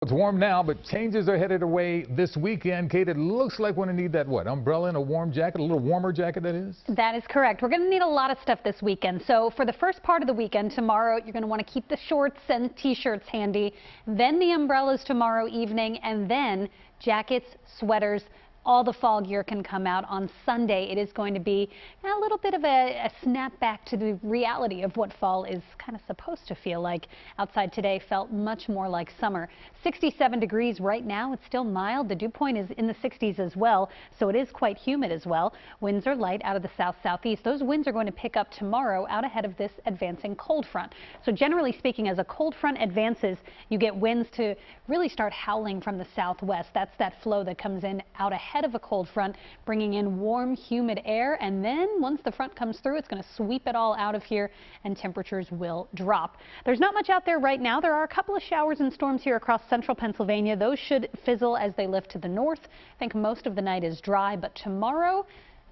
It's warm now, but changes are headed away this weekend. Kate, it looks like we're going to need that, what, umbrella and a warm jacket, a little warmer jacket, that is? That is correct. We're going to need a lot of stuff this weekend. So for the first part of the weekend, tomorrow, you're going to want to keep the shorts and T-shirts handy. Then the umbrellas tomorrow evening, and then jackets, sweaters. All the fall gear can come out on Sunday. It is going to be a little bit of a snap back to the reality of what fall is kind of supposed to feel like. Outside today felt much more like summer. 67 degrees right now. It's still mild. The dew point is in the 60s as well, so it is quite humid as well. Winds are light out of the south-southeast. Those winds are going to pick up tomorrow out ahead of this advancing cold front. So generally speaking, as a cold front advances, you get winds to really start howling from the southwest. That's that flow that comes in out ahead of a cold front, bringing in warm, humid air, and then once the front comes through, it's going to sweep it all out of here and temperatures will drop. There's not much out there right now. There are a couple of showers and storms here across central Pennsylvania. Those should fizzle as they lift to the north. I think most of the night is dry, but tomorrow,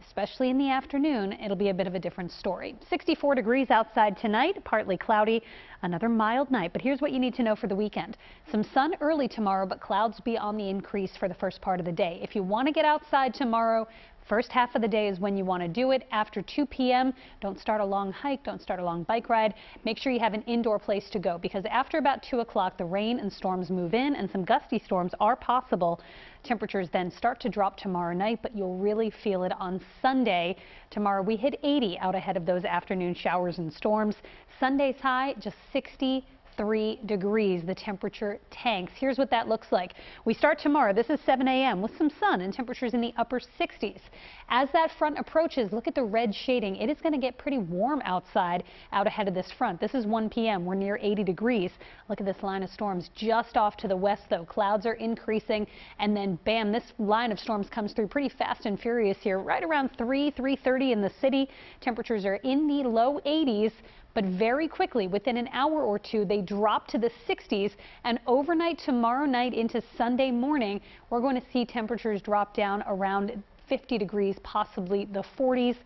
especially in the afternoon, it'll be a bit of a different story. 64 degrees outside tonight, partly cloudy, another mild night. But here's what you need to know for the weekend. Some sun early tomorrow, but clouds be on the increase for the first part of the day. If you want to get outside tomorrow, first half of the day is when you want to do it. After 2 p.m., don't start a long hike, don't start a long bike ride. Make sure you have an indoor place to go, because after about 2 o'clock, the rain and storms move in, and some gusty storms are possible. Temperatures then start to drop tomorrow night, but you'll really feel it on Sunday. Tomorrow we hit 80 out ahead of those afternoon showers and storms. Sunday's high just 63 degrees. The temperature tanks. Here's what that looks like. We start tomorrow. This is 7 a.m. with some sun and temperatures in the upper 60s. As that front approaches, look at the red shading. It is going to get pretty warm outside out ahead of this front. This is 1 p.m. We're near 80 degrees. Look at this line of storms just off to the west, though. Clouds are increasing, and then bam, this line of storms comes through pretty fast and furious here. Right around 3:30 in the city. Temperatures are in the low 80s. But very quickly, within an hour or two, they drop to the 60s, and overnight tomorrow night into Sunday morning, we're going to see temperatures drop down around 50 degrees, possibly the 40s.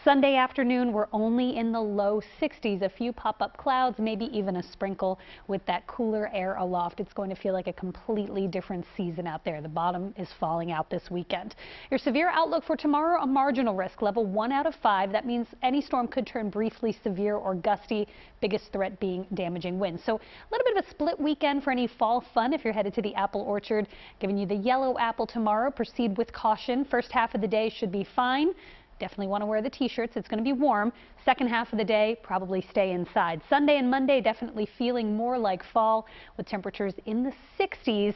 Sunday afternoon, we're only in the low 60s. A few pop-up clouds, maybe even a sprinkle with that cooler air aloft. It's going to feel like a completely different season out there. The bottom is falling out this weekend. Your severe outlook for tomorrow, a marginal risk, level 1 out of 5. That means any storm could turn briefly severe or gusty, biggest threat being damaging winds. So a little bit of a split weekend for any fall fun if you're headed to the apple orchard. Giving you the yellow apple tomorrow. Proceed with caution. First half of the day should be fine. Definitely want to wear the T-shirts. It's going to be warm. Second half of the day, probably stay inside. Sunday and Monday, definitely feeling more like fall with temperatures in the 60s.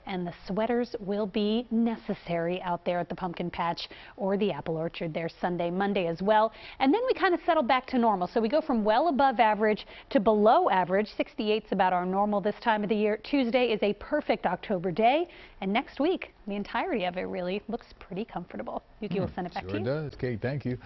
And the sweaters will be necessary out there at the pumpkin patch or the apple orchard there Sunday, Monday as well. And then we kind of settle back to normal. So we go from well above average to below average. 68 is about our normal this time of the year. Tuesday is a perfect October day. And next week, the entirety of it really looks pretty comfortable. Yuki will send it back to you. Sure does, Kate. Thank you.